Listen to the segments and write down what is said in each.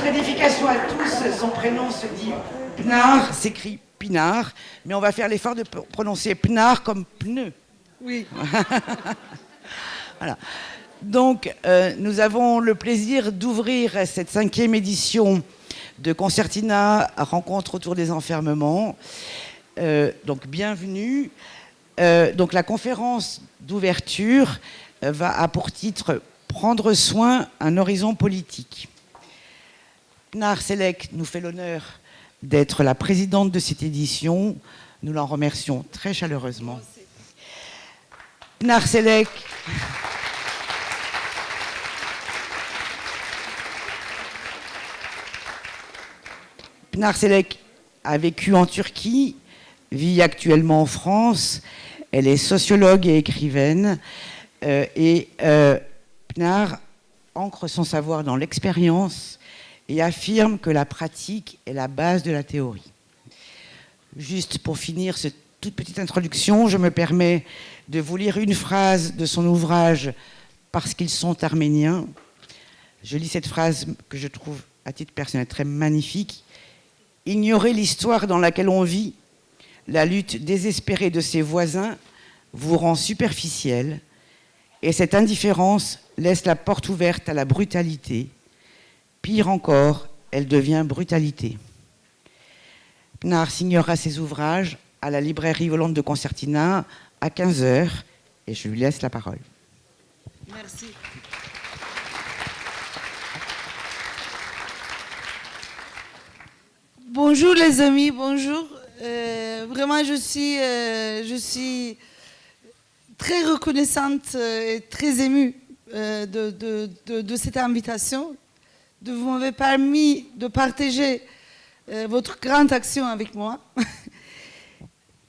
édification à tous, son prénom se dit Pnard, s'écrit Pinard, mais on va faire l'effort de prononcer Pnard comme pneu. Oui. Voilà. Donc, nous avons le plaisir d'ouvrir cette 5e édition de Concertina, rencontre autour des enfermements. Donc, bienvenue. Donc, la conférence d'ouverture a pour titre « Prendre soin, un horizon politique ». Pnard Selek nous fait l'honneur d'être la présidente de cette édition. Nous l'en remercions très chaleureusement. Pnard Selek. Pnard Selek a vécu en Turquie, vit actuellement en France. Elle est sociologue et écrivaine. Pnard ancre son savoir dans l'expérience et affirme que la pratique est la base de la théorie. Juste pour finir cette toute petite introduction, je me permets de vous lire une phrase de son ouvrage « Parce qu'ils sont arméniens ». Je lis cette phrase que je trouve, à titre personnel, très magnifique. « Ignorer l'histoire dans laquelle on vit, la lutte désespérée de ses voisins, vous rend superficiel, et cette indifférence laisse la porte ouverte à la brutalité. Pire encore, elle devient brutalité. » Pnard signera ses ouvrages à la librairie volante de Concertina à 15h, et je lui laisse la parole. Merci. Bonjour les amis, bonjour. Vraiment, je suis très reconnaissante et très émue de cette invitation, de vous m'avoir permis de partager votre grande action avec moi.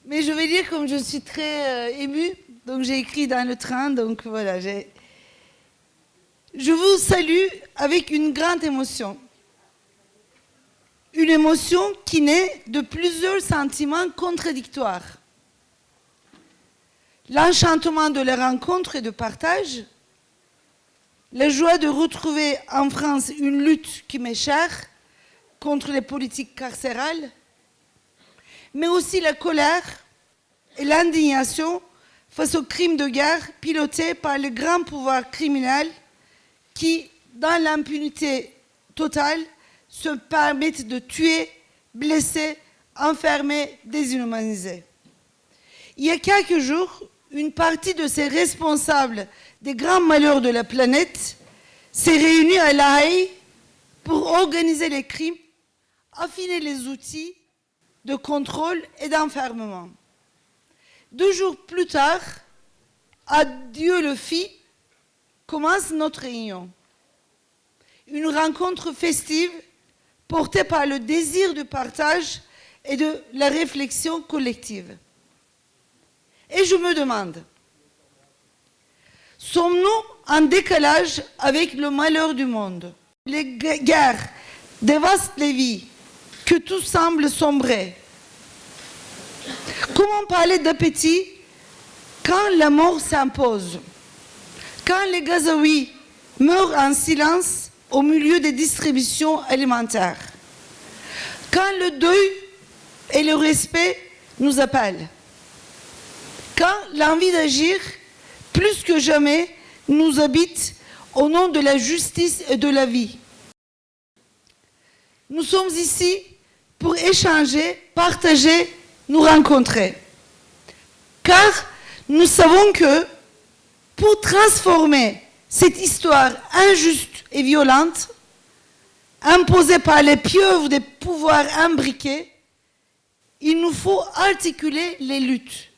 Mais je vais dire comme je suis très émue, donc j'ai écrit dans le train, donc voilà. Je vous salue avec une grande émotion. Une émotion qui naît de plusieurs sentiments contradictoires. L'enchantement de la rencontre et de partage, la joie de retrouver en France une lutte qui m'est chère contre les politiques carcérales, mais aussi la colère et l'indignation face aux crimes de guerre pilotés par le grand pouvoir criminel qui, dans l'impunité totale, se permettent de tuer, blesser, enfermer, déshumaniser. Il y a quelques jours, une partie de ces responsables des grands malheurs de la planète s'est réunie à La Haye pour organiser les crimes, affiner les outils de contrôle et d'enfermement. 2 jours plus tard, à Dieu le fit, commence notre réunion. Une rencontre festive portée par le désir de partage et de la réflexion collective. Et je me demande, sommes-nous en décalage avec le malheur du monde? Les guerres dévastent les vies, que tout semble sombrer. Comment parler d'appétit quand la mort s'impose? Quand les Gazaouis meurent en silence au milieu des distributions alimentaires? Quand le deuil et le respect nous appellent? Quand l'envie d'agir, plus que jamais, nous habite au nom de la justice et de la vie? Nous sommes ici pour échanger, partager, nous rencontrer. Car nous savons que pour transformer cette histoire injuste et violente, imposée par les pieuvres des pouvoirs imbriqués, il nous faut articuler les luttes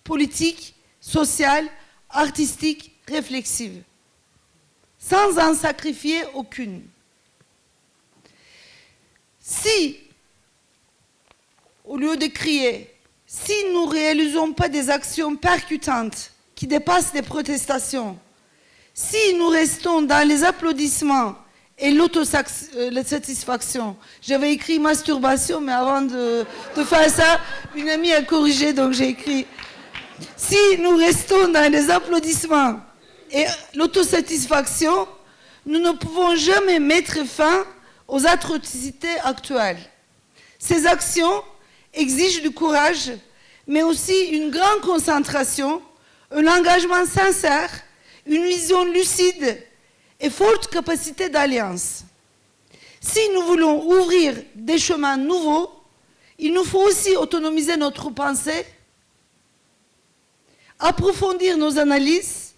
politiques, sociales, artistiques, réflexives, sans en sacrifier aucune. Si, au lieu de crier, si nous ne réalisons pas des actions percutantes qui dépassent les protestations, si nous restons dans les applaudissements et l'autosatisfaction, j'avais écrit masturbation, mais avant de faire ça, une amie a corrigé, donc j'ai écrit. Si nous restons dans les applaudissements et l'autosatisfaction, nous ne pouvons jamais mettre fin aux atrocités actuelles. Ces actions exigent du courage, mais aussi une grande concentration, un engagement sincère, une vision lucide et forte capacité d'alliance. Si nous voulons ouvrir des chemins nouveaux, il nous faut aussi autonomiser notre pensée, approfondir nos analyses,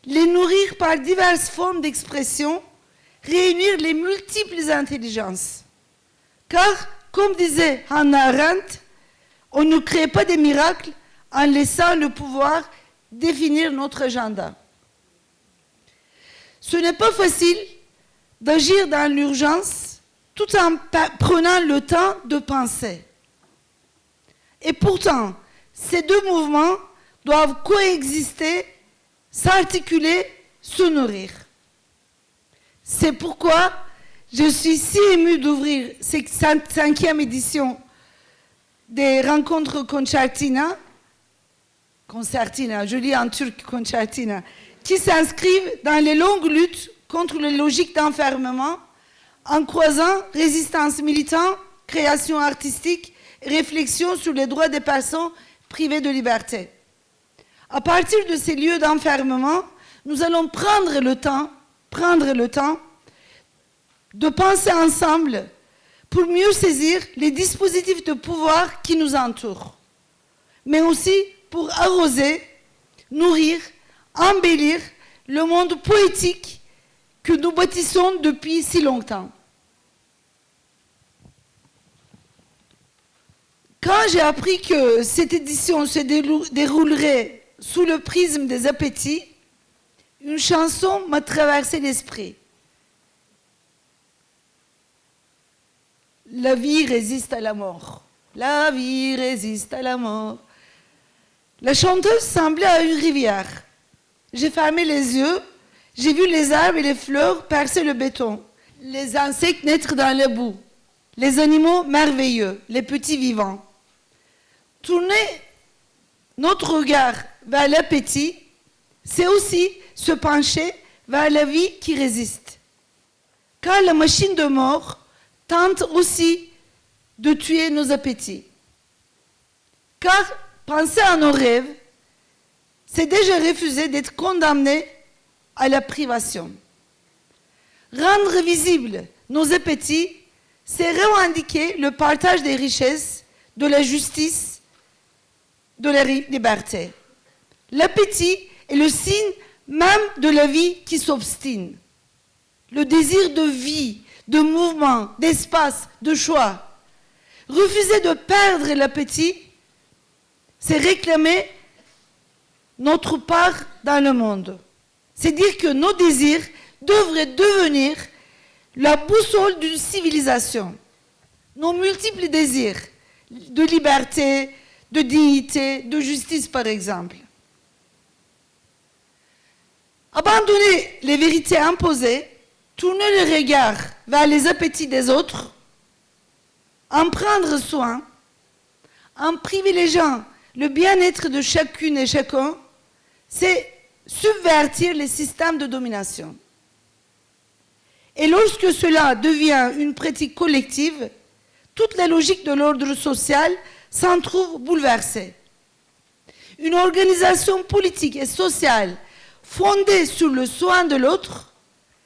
les nourrir par diverses formes d'expression, réunir les multiples intelligences. Car, comme disait Hannah Arendt, on ne crée pas des miracles en laissant le pouvoir définir notre agenda. Ce n'est pas facile d'agir dans l'urgence tout en prenant le temps de penser. Et pourtant, ces deux mouvements doivent coexister, s'articuler, se nourrir. C'est pourquoi je suis si émue d'ouvrir cette 5e édition des rencontres concertina, je lis en turc concertina, qui s'inscrivent dans les longues luttes contre les logiques d'enfermement, en croisant résistance militante, création artistique et réflexion sur les droits des personnes privées de liberté. À partir de ces lieux d'enfermement, nous allons prendre le temps de penser ensemble pour mieux saisir les dispositifs de pouvoir qui nous entourent, mais aussi pour arroser, nourrir, embellir le monde poétique que nous bâtissons depuis si longtemps. Quand j'ai appris que cette édition se déroulerait sous le prisme des appétits, une chanson m'a traversé l'esprit. La vie résiste à la mort. La vie résiste à la mort. La chanteuse semblait à une rivière. J'ai fermé les yeux, j'ai vu les arbres et les fleurs percer le béton, les insectes naître dans le boue, les animaux merveilleux, les petits vivants. Tourner notre regard vers l'appétit, c'est aussi se pencher vers la vie qui résiste. Car la machine de mort tente aussi de tuer nos appétits. Car penser à nos rêves, c'est déjà refuser d'être condamné à la privation. Rendre visibles nos appétits, c'est revendiquer le partage des richesses, de la justice, de la liberté. L'appétit est le signe même de la vie qui s'obstine. Le désir de vie, de mouvement, d'espace, de choix. Refuser de perdre l'appétit, c'est réclamer notre part dans le monde. C'est dire que nos désirs devraient devenir la boussole d'une civilisation. Nos multiples désirs de liberté, de dignité, de justice par exemple. Abandonner les vérités imposées, tourner le regard vers les appétits des autres, en prendre soin, en privilégiant le bien-être de chacune et chacun, c'est subvertir les systèmes de domination. Et lorsque cela devient une pratique collective, toute la logique de l'ordre social s'en trouve bouleversée. Une organisation politique et sociale fondée sur le soin de l'autre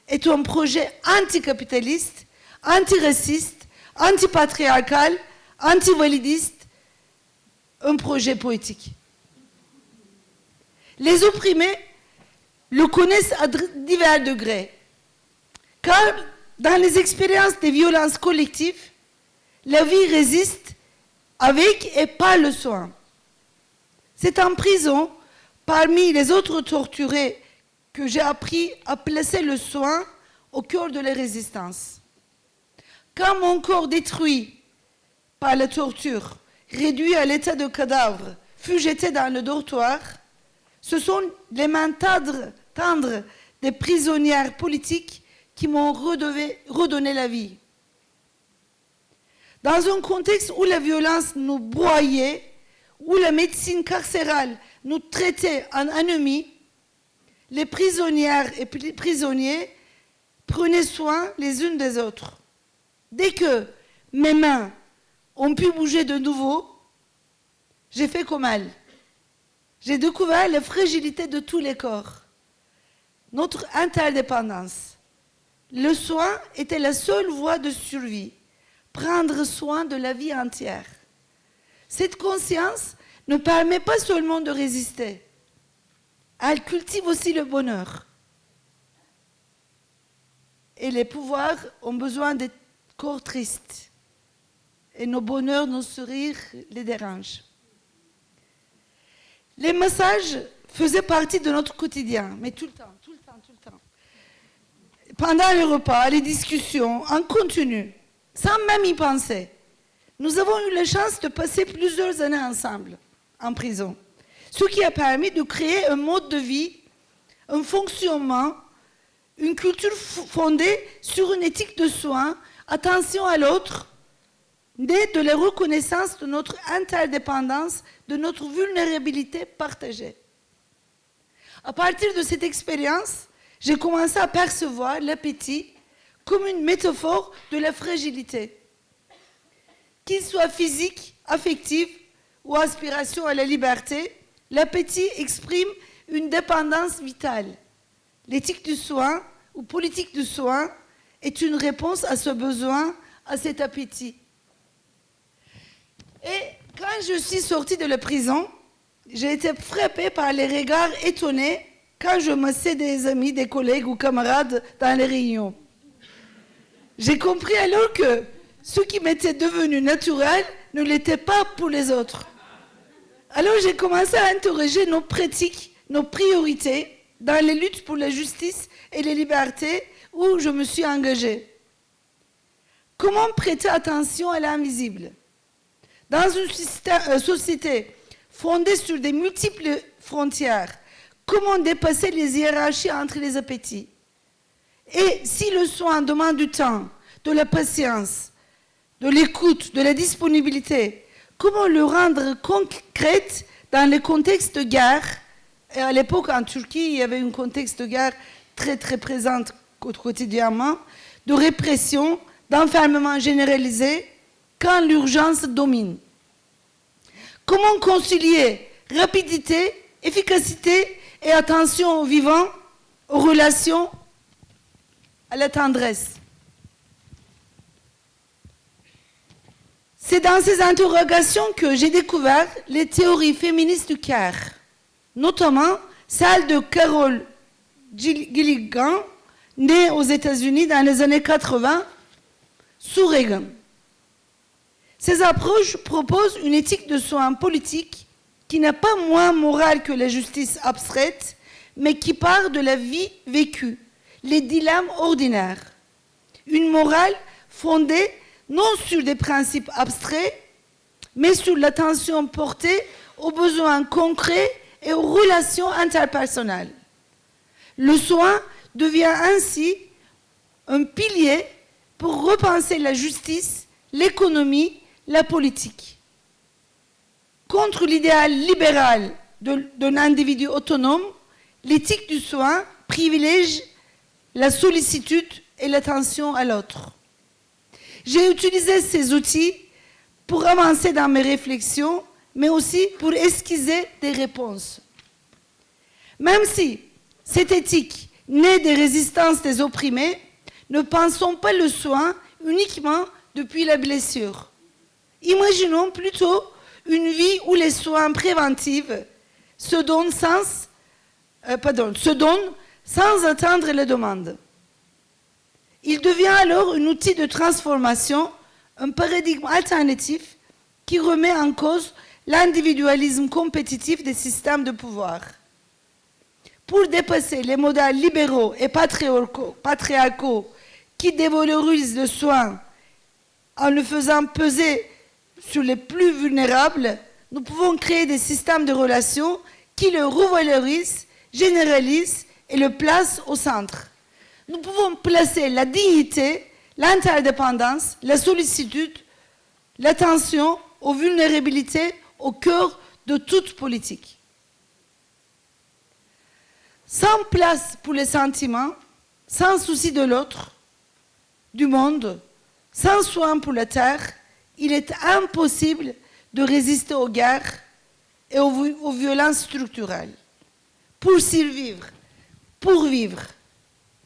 est un projet anticapitaliste, antiraciste, antipatriarcal, antivalidiste, un projet poétique. Les opprimés le connaissent à divers degrés, car dans les expériences des violences collectives, la vie résiste avec et par le soin. C'est en prison, parmi les autres torturés, que j'ai appris à placer le soin au cœur de la résistance. Quand mon corps détruit par la torture, réduit à l'état de cadavre, fut jeté dans le dortoir, ce sont les mains tendres des prisonnières politiques qui m'ont redonné la vie. Dans un contexte où la violence nous broyait, où la médecine carcérale nous traitait en ennemis, les prisonnières et prisonniers prenaient soin les unes des autres. Dès que mes mains ont pu bouger de nouveau, j'ai fait comme elle. J'ai découvert la fragilité de tous les corps, notre interdépendance. Le soin était la seule voie de survie, prendre soin de la vie entière. Cette conscience ne permet pas seulement de résister, elle cultive aussi le bonheur. Et les pouvoirs ont besoin des corps tristes. Et nos bonheurs, nos sourires les dérangent. Les massages faisaient partie de notre quotidien, mais tout le temps. Pendant les repas, les discussions, en continu, sans même y penser. Nous avons eu la chance de passer plusieurs années ensemble, en prison. Ce qui a permis de créer un mode de vie, un fonctionnement, une culture fondée sur une éthique de soins, attention à l'autre, née de la reconnaissance de notre interdépendance, de notre vulnérabilité partagée. À partir de cette expérience, j'ai commencé à percevoir l'appétit comme une métaphore de la fragilité. Qu'il soit physique, affectif ou aspiration à la liberté, l'appétit exprime une dépendance vitale. L'éthique du soin ou politique du soin est une réponse à ce besoin, à cet appétit. Et quand je suis sortie de la prison, j'ai été frappée par les regards étonnés quand je massais des amis, des collègues ou camarades dans les réunions. J'ai compris alors que ce qui m'était devenu naturel ne l'était pas pour les autres. Alors j'ai commencé à interroger nos pratiques, nos priorités dans les luttes pour la justice et les libertés où je me suis engagée. Comment prêter attention à l'invisible? Dans une société fondée sur des multiples frontières, comment dépasser les hiérarchies entre les appétits? Et si le soin demande du temps, de la patience, de l'écoute, de la disponibilité, comment le rendre concrète dans les contextes de guerre? Et à l'époque, en Turquie, il y avait un contexte de guerre très très présent quotidiennement, de répression, d'enfermement généralisé, quand l'urgence domine. Comment concilier rapidité, efficacité et attention aux vivants, aux relations, à la tendresse? C'est dans ces interrogations que j'ai découvert les théories féministes du care, notamment celle de Carol Gilligan, née aux États-Unis dans les années 80, sous Reagan. Ces approches proposent une éthique de soins politique qui n'est pas moins morale que la justice abstraite, mais qui part de la vie vécue, les dilemmes ordinaires. Une morale fondée non sur des principes abstraits, mais sur l'attention portée aux besoins concrets et aux relations interpersonnelles. Le soin devient ainsi un pilier pour repenser la justice, l'économie, la politique. Contre l'idéal libéral d'un individu autonome, l'éthique du soin privilège la sollicitude et l'attention à l'autre. J'ai utilisé ces outils pour avancer dans mes réflexions, mais aussi pour esquisser des réponses. Même si cette éthique naît des résistances des opprimés, ne pensons pas le soin uniquement depuis la blessure. Imaginons plutôt une vie où les soins préventifs se donnent sans attendre les demandes. Il devient alors un outil de transformation, un paradigme alternatif qui remet en cause l'individualisme compétitif des systèmes de pouvoir. Pour dépasser les modèles libéraux et patriarcaux qui dévalorisent le soin en le faisant peser sur les plus vulnérables, nous pouvons créer des systèmes de relations qui le revalorisent, généralisent et le placent au centre. Nous pouvons placer la dignité, l'interdépendance, la sollicitude, l'attention aux vulnérabilités au cœur de toute politique. Sans place pour les sentiments, sans souci de l'autre, du monde, Sans soin pour la terre, il est impossible de résister aux guerres et aux violences structurelles. Pour survivre, pour vivre,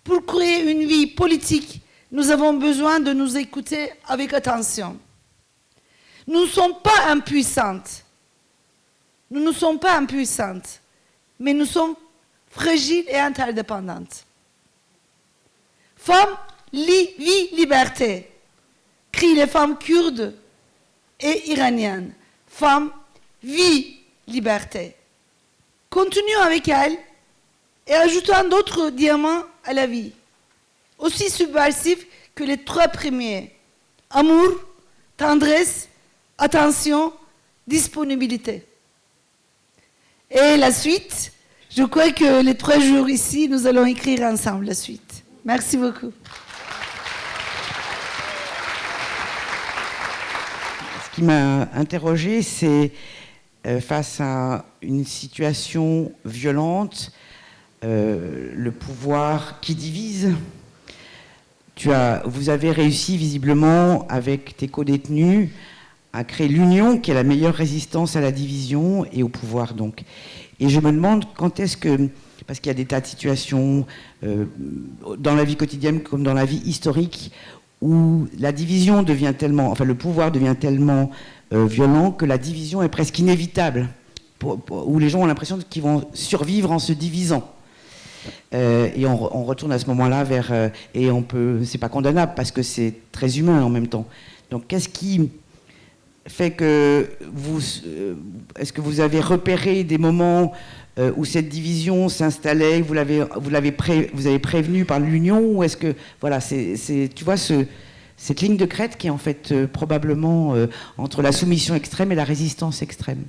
pour créer une vie politique, nous avons besoin de nous écouter avec attention. Nous ne sommes pas impuissantes. Nous ne sommes pas impuissantes, mais nous sommes fragiles et interdépendantes. Femme, vie, liberté, crient les femmes kurdes et iraniennes. Femme, vie, liberté. Continuons avec elles et ajoutons d'autres diamants à la vie, aussi subversifs que les trois premiers. Amour, tendresse, attention, disponibilité. Et la suite, je crois que les 3 jours ici, nous allons écrire ensemble la suite. Merci beaucoup. Ce qui m'a interrogée, c'est face à une situation violente, le pouvoir qui divise. Vous avez réussi visiblement avec tes co-détenus à créer l'union qui est la meilleure résistance à la division et au pouvoir donc. Et je me demande quand est-ce que, parce qu'il y a des tas de situations dans la vie quotidienne comme dans la vie historique où la division devient tellement, enfin le pouvoir devient tellement violent que la division est presque inévitable, où les gens ont l'impression qu'ils vont survivre en se divisant. Et on retourne à ce moment-là vers... et c'est pas condamnable parce que c'est très humain en même temps. Donc qu'est-ce qui fait que est-ce que vous avez repéré des moments où cette division s'installait, vous avez prévenu par l'union, ou est-ce que voilà, tu vois cette ligne de crête qui est en fait probablement entre la soumission extrême et la résistance extrême?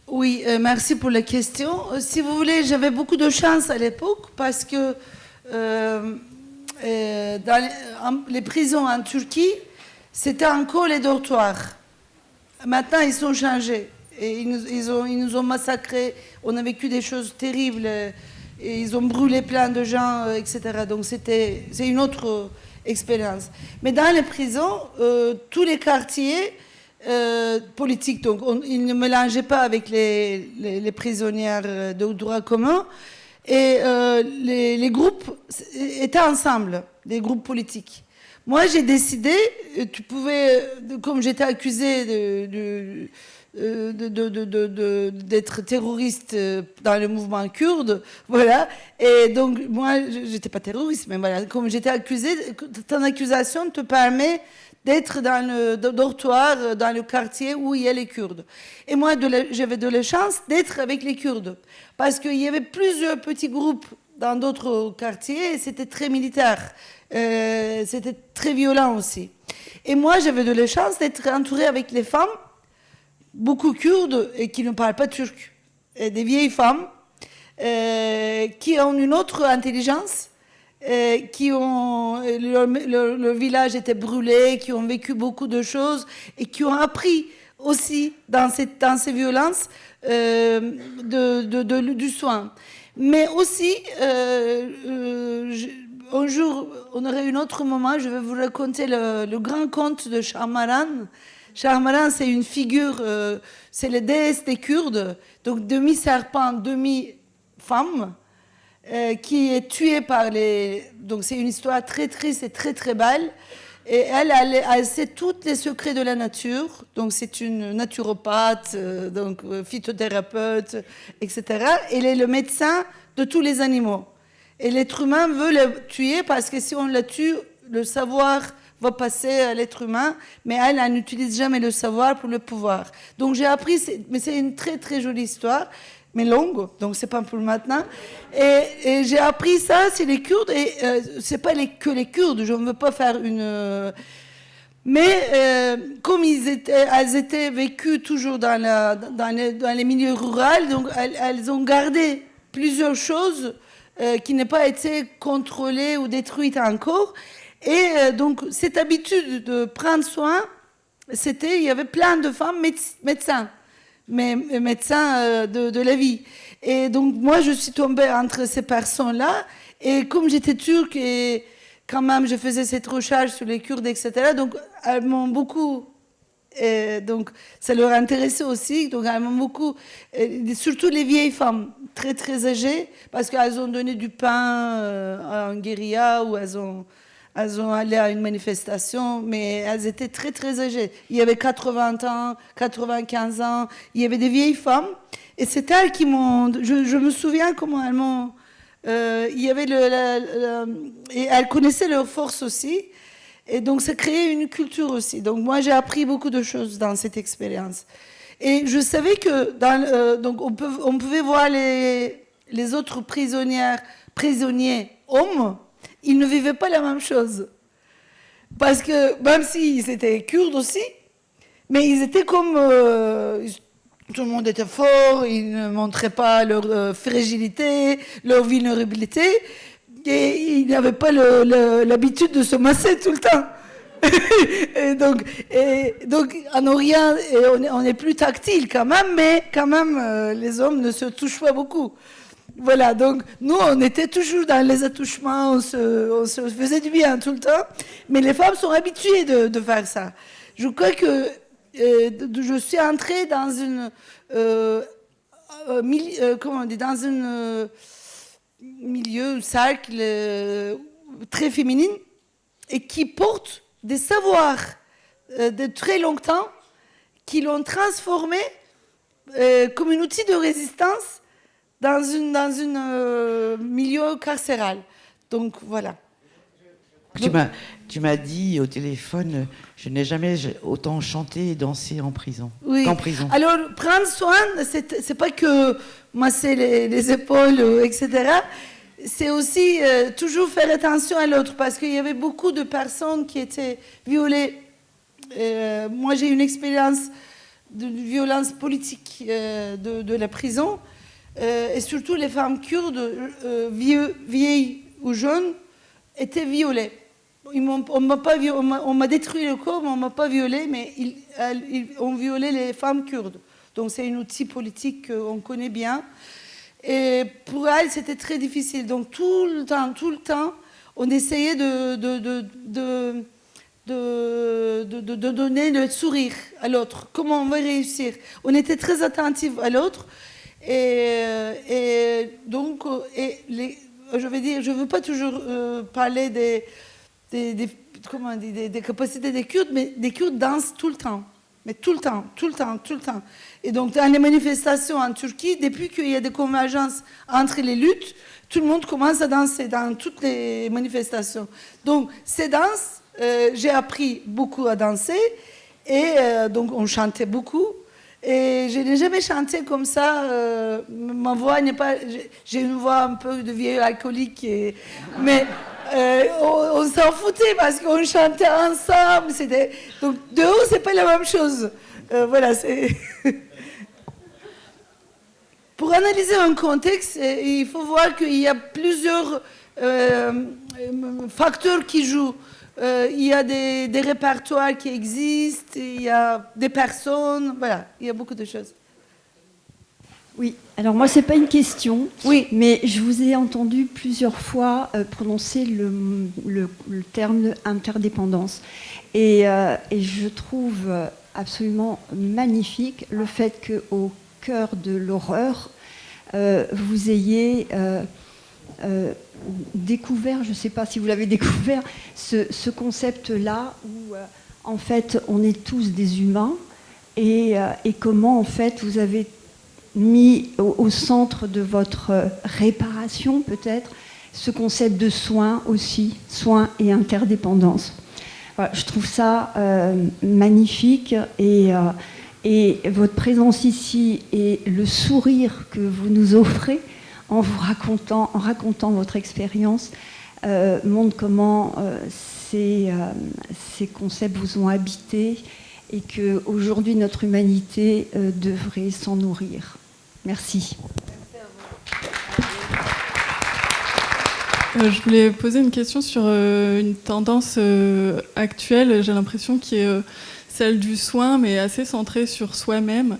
Oui, merci pour la question. Si vous voulez, j'avais beaucoup de chance à l'époque parce que dans les prisons en Turquie, c'était encore les dortoirs. Maintenant, ils sont changés. Et ils nous ont massacrés. On a vécu des choses terribles. Et ils ont brûlé plein de gens, etc. Donc c'est une autre expérience. Mais dans les prisons, tous les quartiers politiques, donc ils ne mélangeaient pas avec les prisonnières de droit commun. Et les groupes étaient ensemble, les groupes politiques. Moi, j'ai décidé, comme j'étais accusée d'être terroriste dans le mouvement kurde, voilà, et donc moi, j'étais pas terroriste, mais voilà, comme j'étais accusée, ton accusation te permet d'être dans le dortoir, dans le quartier où il y a les Kurdes. Et moi, j'avais de la chance d'être avec les Kurdes, parce qu'il y avait plusieurs petits groupes dans d'autres quartiers, et c'était très militaire. C'était très violent aussi. Et moi, j'avais de la chance d'être entourée avec les femmes, beaucoup kurdes et qui ne parlent pas turc. Et des vieilles femmes qui ont une autre intelligence, qui ont leur village était brûlé, qui ont vécu beaucoup de choses et qui ont appris aussi dans ces violences du soin. Mais aussi, un jour, on aurait un autre moment, je vais vous raconter le grand conte de Shahmaran. Shahmaran, c'est une figure, c'est la déesse des Kurdes, donc demi-serpent, demi-femme, qui est tuée par les... Donc c'est une histoire très triste et très très belle. Et elle sait tous les secrets de la nature. Donc c'est une naturopathe, donc phytothérapeute, etc. Elle est le médecin de tous les animaux. Et l'être humain veut la tuer parce que si on la tue, le savoir va passer à l'être humain, mais elle n'utilise jamais le savoir pour le pouvoir. Donc j'ai appris, mais c'est une très très jolie histoire, mais longue, donc c'est pas pour maintenant. Et j'ai appris ça, c'est les Kurdes, et c'est pas que les Kurdes, je ne veux pas faire une... Mais comme elles étaient vécues toujours dans les milieux ruraux, donc elles ont gardé plusieurs choses qui n'ont pas été contrôlées ou détruites encore. Et donc, cette habitude de prendre soin, il y avait plein de femmes médecins, médecins de la vie. Et donc, moi, je suis tombée entre ces personnes-là. Et comme j'étais turque et quand même, je faisais cette recherche sur les Kurdes, etc. Donc, elles m'ont beaucoup... donc, ça leur intéressait aussi. Donc, elles m'ont beaucoup... surtout les vieilles femmes, très, très âgées, parce qu'elles ont donné du pain à un guérilla ou elles ont allé à une manifestation, mais elles étaient très, très âgées. Il y avait 80 ans, 95 ans. Il y avait des vieilles femmes. Et c'est elles qui m'ont... Je me souviens comment elles m'ont... il y avait et elles connaissaient leur force aussi. Et donc, ça créait une culture aussi. Donc, moi, j'ai appris beaucoup de choses dans cette expérience. Et je savais que donc on pouvait voir les autres prisonniers hommes, ils ne vivaient pas la même chose. Parce que, même s'ils étaient kurdes aussi, mais ils étaient comme... tout le monde était fort, ils ne montraient pas leur fragilité, leur vulnérabilité, et ils n'avaient pas l'habitude de se masser tout le temps. et donc en Orient, on est plus tactile quand même, mais quand même, les hommes ne se touchent pas beaucoup. Voilà, donc nous, on était toujours dans les attouchements, on se faisait du bien tout le temps, mais les femmes sont habituées de faire ça. Je crois que je suis entrée dans une dans un milieu, cercle très féminine et qui porte des savoirs de très longtemps qui l'ont transformé comme un outil de résistance dans un milieu carcéral. Donc voilà. Tu m'as dit au téléphone, je n'ai jamais autant chanté et dansé en prison. Oui. Qu'en prison. Alors, prendre soin, c'est pas que masser les épaules, etc. C'est aussi toujours faire attention à l'autre, parce qu'il y avait beaucoup de personnes qui étaient violées. Moi, j'ai une expérience de violence politique de la prison, et surtout les femmes kurdes, vieilles ou jeunes, étaient violées. On m'a détruit le corps, mais on ne m'a pas violée, mais ils ont violé les femmes kurdes. Donc c'est un outil politique qu'on connaît bien. Et pour elles, c'était très difficile. Donc tout le temps, on essayait de donner le sourire à l'autre. Comment on va réussir? On était très attentifs à l'autre. Et donc, je veux dire, je ne veux pas toujours parler des capacités des Kurdes, mais des Kurdes dansent tout le temps. Mais tout le temps. Et donc, dans les manifestations en Turquie, depuis qu'il y a des convergences entre les luttes, tout le monde commence à danser dans toutes les manifestations. Donc, ces danses, j'ai appris beaucoup à danser, et donc on chantait beaucoup. Et je n'ai jamais chanté comme ça. Ma voix n'est pas... J'ai une voix un peu de vieille alcoolique, mais... on s'en foutait parce qu'on chantait ensemble. Donc, de haut, c'est pas la même chose. Voilà, c'est... Pour analyser un contexte, il faut voir qu'il y a plusieurs facteurs qui jouent. Il y a des répertoires qui existent, il y a des personnes, voilà, il y a beaucoup de choses. Oui, alors moi, ce n'est pas une question, oui, mais je vous ai entendu plusieurs fois prononcer le terme interdépendance. Et je trouve absolument magnifique le fait qu'au cœur de l'horreur, vous ayez découvert, je ne sais pas si vous l'avez découvert, ce concept-là où, en fait, on est tous des humains et comment, en fait, vous avez mis au centre de votre réparation, peut-être, ce concept de soin aussi, soin et interdépendance. Voilà, je trouve ça magnifique et votre présence ici et le sourire que vous nous offrez en racontant votre expérience montrent comment ces concepts vous ont habité et qu'aujourd'hui notre humanité devrait s'en nourrir. Merci. Je voulais poser une question sur une tendance actuelle, j'ai l'impression, qui est celle du soin, mais assez centrée sur soi-même.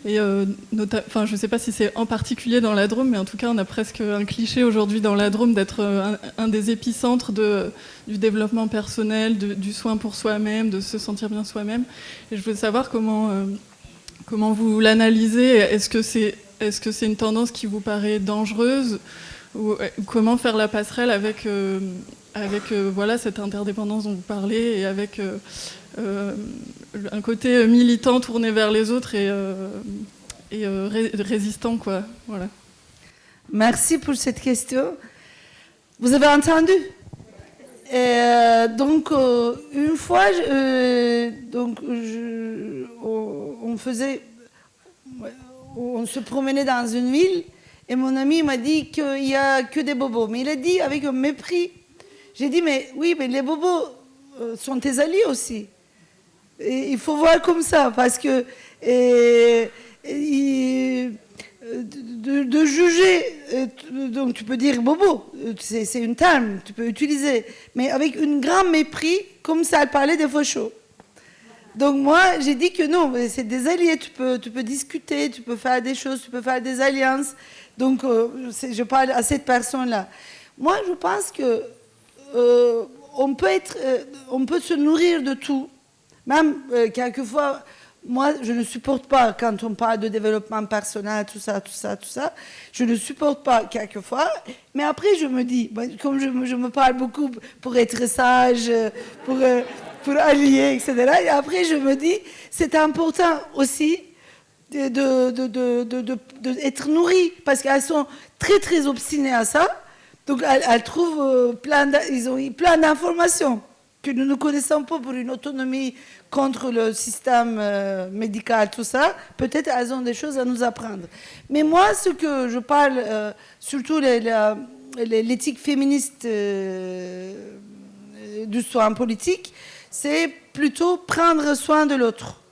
Et je ne sais pas si c'est en particulier dans la Drôme, mais en tout cas, on a presque un cliché aujourd'hui dans la Drôme d'être un des épicentres du développement personnel, du soin pour soi-même, de se sentir bien soi-même. Et je voulais savoir comment vous l'analysez. Est-ce que c'est une tendance qui vous paraît dangereuse, ou comment faire la passerelle avec voilà, cette interdépendance dont vous parlez, et avec un côté militant tourné vers les autres et résistant, quoi. Voilà. Merci pour cette question. Vous avez entendu? Donc, une fois, on se promenait dans une ville et mon ami m'a dit qu'il n'y a que des bobos. Mais il a dit avec un mépris. J'ai dit, mais oui, mais les bobos sont tes alliés aussi. Et il faut voir comme ça, parce que de juger, donc tu peux dire bobo, c'est une terme, tu peux utiliser, mais avec un grand mépris, comme ça, elle parlait des fauchos. Donc moi, j'ai dit que non, c'est des alliés, tu peux discuter, tu peux faire des choses, tu peux faire des alliances. Donc je parle à cette personne-là. Moi, je pense que on peut se nourrir de tout. Même quelquefois, moi, je ne supporte pas quand on parle de développement personnel, tout ça. Je ne supporte pas quelquefois. Mais après, je me dis, comme je me parle beaucoup pour être sage, pour allier, etc. Et après, je me dis, c'est important aussi d'être nourries, parce qu'elles sont très, très obstinées à ça. Donc, elles trouvent ils ont plein d'informations que nous ne connaissons pas pour une autonomie contre le système médical, tout ça. Peut-être elles ont des choses à nous apprendre. Mais moi, ce que je parle, surtout l'éthique féministe du soin politique, c'est plutôt prendre soin de l'autre,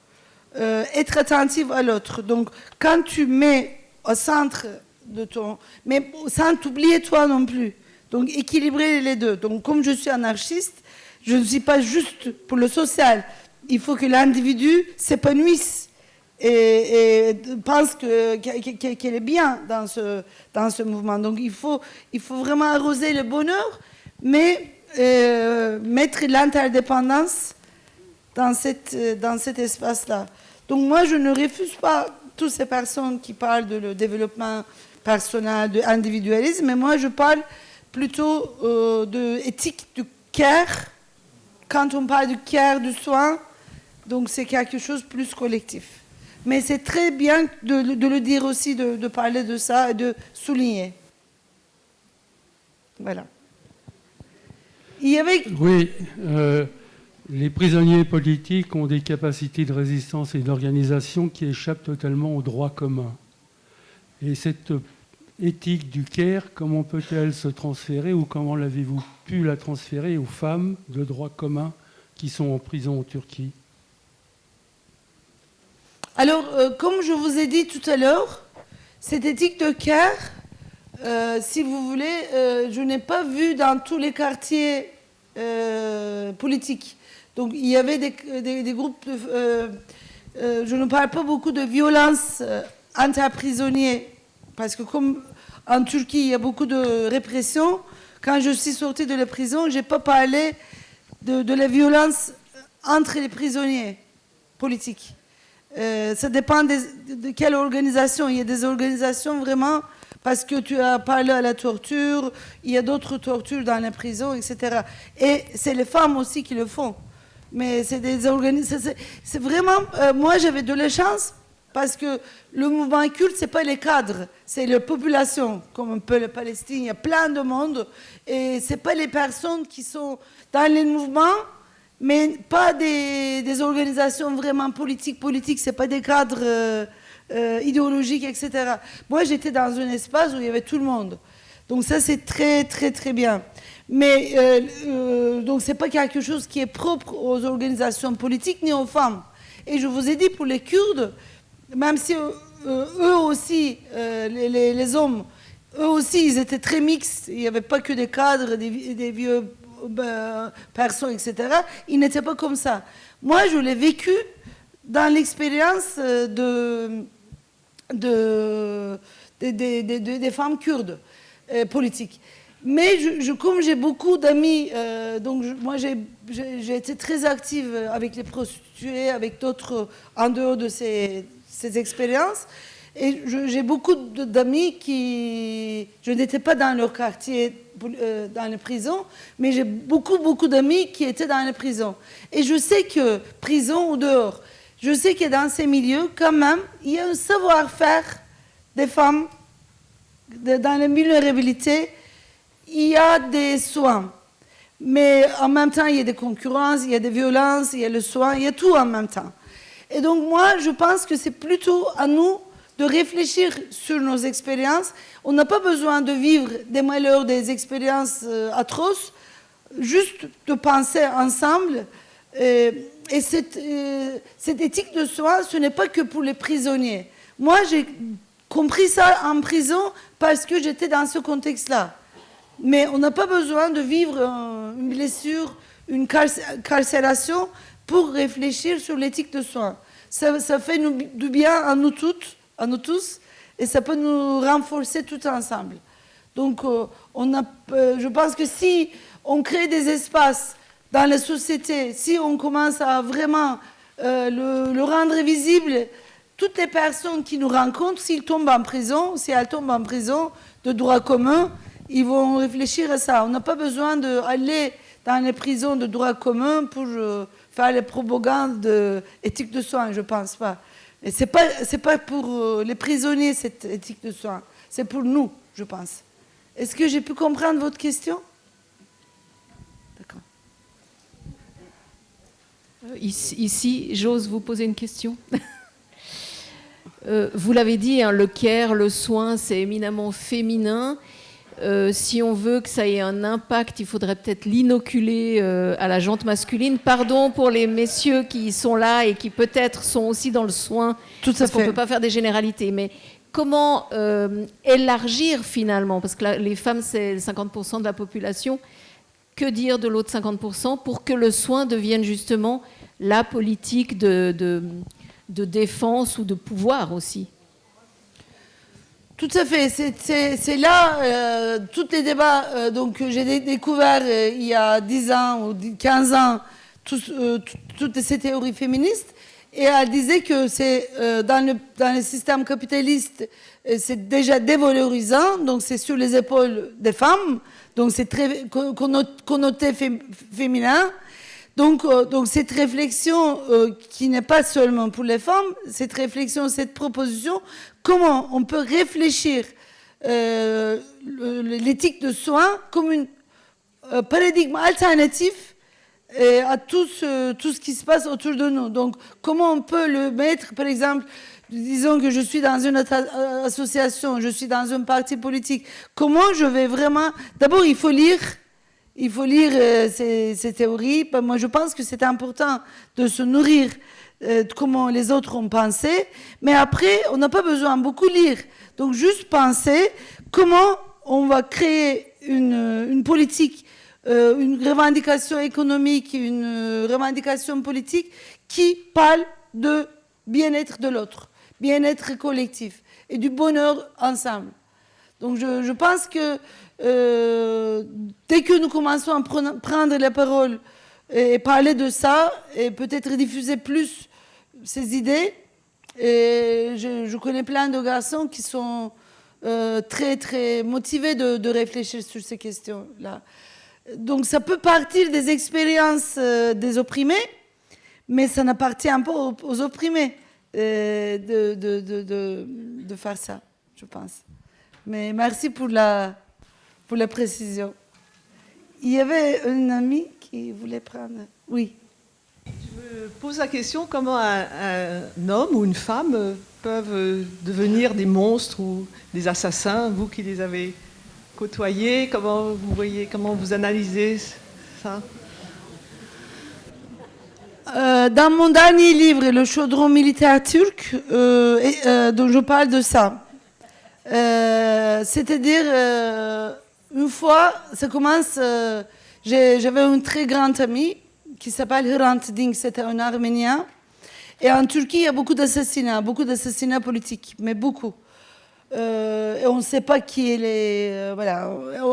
être attentive à l'autre. Donc, quand tu mets au centre de ton... Mais sans t'oublier toi non plus. Donc, équilibrer les deux. Donc, comme je suis anarchiste, je ne suis pas juste pour le social. Il faut que l'individu s'épanouisse et pense qu'elle est bien dans ce mouvement. Donc, il faut vraiment arroser le bonheur, mais mettre l'interdépendance dans cet espace-là. Donc, moi, je ne refuse pas toutes ces personnes qui parlent de développement personnel, d'individualisme, mais moi, je parle plutôt d'éthique du care. Quand on parle du care, du soin, donc c'est quelque chose de plus collectif. Mais c'est très bien de le dire aussi, de parler de ça et de souligner. Voilà. Oui, les prisonniers politiques ont des capacités de résistance et d'organisation qui échappent totalement au droit commun. Et cette éthique du care, comment peut-elle se transférer, ou comment l'avez-vous pu la transférer aux femmes de droit commun qui sont en prison en Turquie? Alors, comme je vous ai dit tout à l'heure, cette éthique de care, si vous voulez, je n'ai pas vu dans tous les quartiers politiques. Donc, il y avait des groupes je ne parle pas beaucoup de violence intra-prisonniers, parce que comme en Turquie, il y a beaucoup de répression. Quand je suis sortie de la prison, je n'ai pas parlé de la violence entre les prisonniers politiques. Ça dépend de quelle organisation. Il y a des organisations vraiment, parce que tu as parlé à la torture, il y a d'autres tortures dans la prison, etc. Et c'est les femmes aussi qui le font. Mais c'est des organisations... C'est vraiment... moi, j'avais de la chance, parce que le mouvement culte, ce n'est pas les cadres, c'est la population, comme un peu la Palestine. Il y a plein de monde. Et ce n'est pas les personnes qui sont dans les mouvements, mais pas des organisations vraiment politiques. Ce n'est pas des cadres idéologiques, etc. Moi, j'étais dans un espace où il y avait tout le monde. Donc ça, c'est très, très, très bien. Mais donc, ce n'est pas quelque chose qui est propre aux organisations politiques ni aux femmes. Et je vous ai dit, pour les Kurdes, même si eux aussi, les hommes, eux aussi, ils étaient très mixtes. Il n'y avait pas que des cadres, des vieux personnes, etc., il n'était pas comme ça. Moi, je l'ai vécu dans l'expérience des femmes kurdes politiques. Mais comme j'ai beaucoup d'amis, moi j'ai été très active avec les prostituées, avec d'autres en dehors de ces expériences. Et j'ai beaucoup d'amis qui... Je n'étais pas dans leur quartier, dans les prisons, mais j'ai beaucoup d'amis qui étaient dans les prisons. Et je sais que, prison ou dehors, je sais que dans ces milieux, quand même, il y a un savoir-faire des femmes dans les vulnérabilités. Il y a des soins. Mais en même temps, il y a des concurrences, il y a des violences, il y a le soin, il y a tout en même temps. Et donc moi, je pense que c'est plutôt à nous de réfléchir sur nos expériences. On n'a pas besoin de vivre des malheurs, des expériences atroces, juste de penser ensemble. Et cette éthique de soin, ce n'est pas que pour les prisonniers. Moi, j'ai compris ça en prison parce que j'étais dans ce contexte-là. Mais on n'a pas besoin de vivre une blessure, une carcération pour réfléchir sur l'éthique de soin. Ça fait du bien à nous toutes, à nous tous, et ça peut nous renforcer tout ensemble. Donc, je pense que si on crée des espaces dans la société, si on commence à vraiment le rendre visible, toutes les personnes qui nous rencontrent, s'ils tombent en prison, si elles tombent en prison de droit commun, ils vont réfléchir à ça. On n'a pas besoin d'aller dans les prisons de droit commun pour faire les propagandes d'éthique de soins, je ne pense pas. Et ce n'est pas pour les prisonniers, cette éthique de soins. C'est pour nous, je pense. Est-ce que j'ai pu comprendre votre question? D'accord. Ici, j'ose vous poser une question. Vous l'avez dit, hein, le care, le soin, c'est éminemment féminin. Si on veut que ça ait un impact, il faudrait peut-être l'inoculer à la jante masculine. Pardon pour les messieurs qui sont là et qui peut-être sont aussi dans le soin. Tout à parce qu'on ne fait. peut pas faire des généralités. Mais comment élargir finalement? Parce que les femmes, c'est 50% de la population. Que dire de l'autre 50% pour que le soin devienne justement la politique de défense ou de pouvoir aussi? Tout à fait. C'est là, tous les débats que j'ai découverts il y a 10 ans ou 15 ans, toutes ces théories féministes. Et elle disait que c'est dans le système capitaliste, c'est déjà dévalorisant, donc c'est sur les épaules des femmes, donc c'est très connoté féminin. Donc cette réflexion qui n'est pas seulement pour les femmes, cette réflexion, cette proposition, comment on peut réfléchir l'éthique de soins comme un paradigme alternatif à tout ce qui se passe autour de nous. Donc comment on peut le mettre, par exemple, disons que je suis dans une association, je suis dans un parti politique, comment je vais vraiment... D'abord, il faut lire ces théories. Moi, je pense que c'est important de se nourrir de comment les autres ont pensé. Mais après, on n'a pas besoin de beaucoup lire. Donc, juste penser comment on va créer une politique, une revendication économique, une revendication politique qui parle de bien-être de l'autre, bien-être collectif et du bonheur ensemble. Donc, je pense que dès que nous commençons à prendre la parole et parler de ça, et peut-être diffuser plus ces idées, et je connais plein de garçons qui sont très, très motivés de réfléchir sur ces questions-là. Donc ça peut partir des expériences des opprimés, mais ça n'appartient pas aux opprimés de faire ça, je pense. Mais merci pour la précision. Il y avait un ami qui voulait prendre... Oui. Je me pose la question, comment un homme ou une femme peuvent devenir des monstres ou des assassins, vous qui les avez côtoyés, comment vous analysez ça? Dans mon dernier livre, Le chaudron militaire turc, dont je parle de ça. C'est-à-dire, une fois, ça commence, J'avais un très grand ami qui s'appelle Hrant Dink, c'était un Arménien. Et en Turquie, il y a beaucoup d'assassinats politiques, mais beaucoup. Et on ne sait pas qui est les... voilà.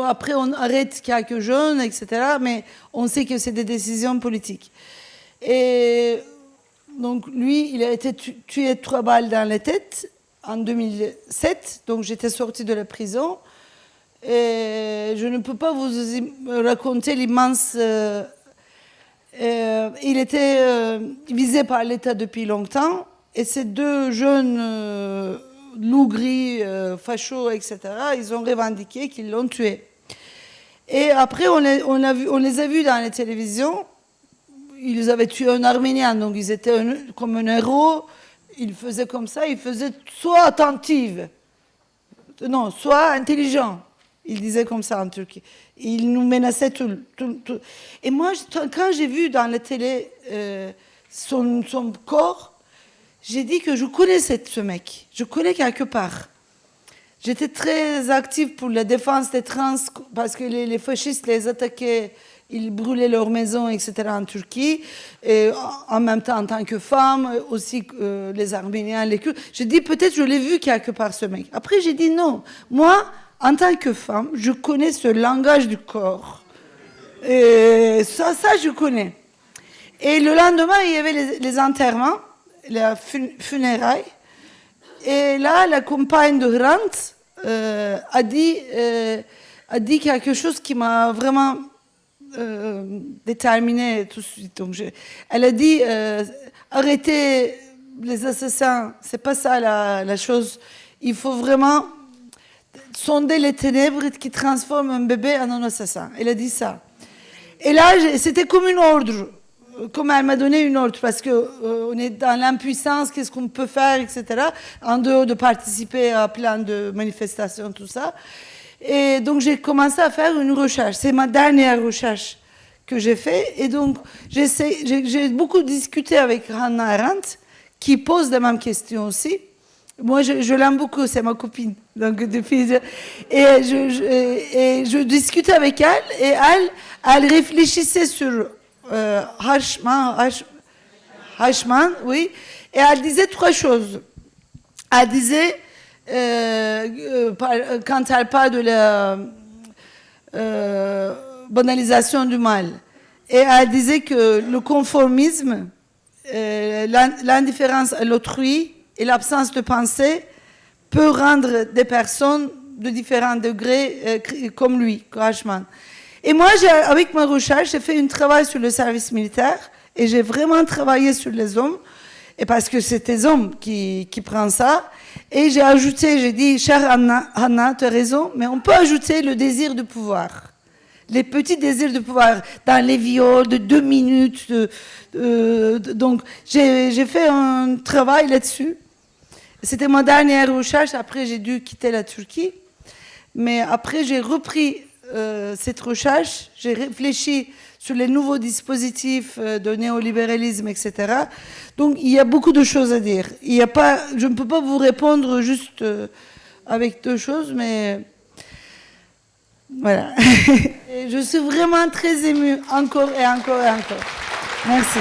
Après, on arrête quelques jeunes, etc. Mais on sait que c'est des décisions politiques. Et donc, lui, il a été tué 3 balles dans la tête en 2007. Donc, j'étais sortie de la prison. Et je ne peux pas vous raconter l'immense... il était visé par l'État depuis longtemps. Et ces 2 jeunes... loups gris, fachos, etc., ils ont revendiqué qu'ils l'ont tué. Et après, on les a vus dans la télévision. Ils avaient tué un Arménien, donc ils étaient comme un héros. Ils faisaient comme ça, ils faisaient soit attentive, non, soit intelligent. Ils disaient comme ça en Turquie. Ils nous menaçaient tout. Et moi, quand j'ai vu dans la télé son corps, j'ai dit que je connaissais ce mec. Je connais quelque part. J'étais très active pour la défense des trans parce que les fascistes les attaquaient, ils brûlaient leurs maisons, etc. en Turquie. Et en même temps, en tant que femme, aussi les Arméniens, les Kurdes. J'ai dit peut-être je l'ai vu quelque part ce mec. Après, j'ai dit non. Moi, en tant que femme, je connais ce langage du corps. Et ça je connais. Et le lendemain, il y avait les enterrements. La funérailles. Et là, la compagne de Hrant a dit quelque chose qui m'a vraiment déterminée tout de suite. Donc elle a dit arrêtez les assassins, c'est pas ça la chose. Il faut vraiment sonder les ténèbres qui transforment un bébé en un assassin. Elle a dit ça. Et là, c'était comme un ordre. Comme elle m'a donné une ordre, parce qu'on est dans l'impuissance, qu'est-ce qu'on peut faire, etc., en dehors de participer à plein de manifestations, tout ça. Et donc, j'ai commencé à faire une recherche. C'est ma dernière recherche que j'ai faite. Et donc, j'ai beaucoup discuté avec Hannah Arendt, qui pose les mêmes questions aussi. Moi, je l'aime beaucoup, c'est ma copine. Donc, depuis, je discutais avec elle, et elle réfléchissait sur... Hashman, oui, et elle disait 3 choses. Elle disait, quand elle parle de la banalisation du mal, et elle disait que le conformisme, l'indifférence à l'autrui et l'absence de pensée peut rendre des personnes de différents degrés comme lui, Hashman. Et moi, avec ma recherche, j'ai fait un travail sur le service militaire et j'ai vraiment travaillé sur les hommes, et parce que c'est les hommes qui prennent ça. Et j'ai ajouté, j'ai dit, chère Anna, tu as raison, mais on peut ajouter le désir de pouvoir. Les petits désirs de pouvoir dans les viols de 2 minutes. Donc, j'ai fait un travail là-dessus. C'était ma dernière recherche. Après, j'ai dû quitter la Turquie. Mais après, j'ai repris... cette recherche, j'ai réfléchi sur les nouveaux dispositifs de néolibéralisme, etc. Donc, il y a beaucoup de choses à dire. Je ne peux pas vous répondre juste avec 2 choses, mais voilà. Et je suis vraiment très émue, encore et encore et encore. Merci.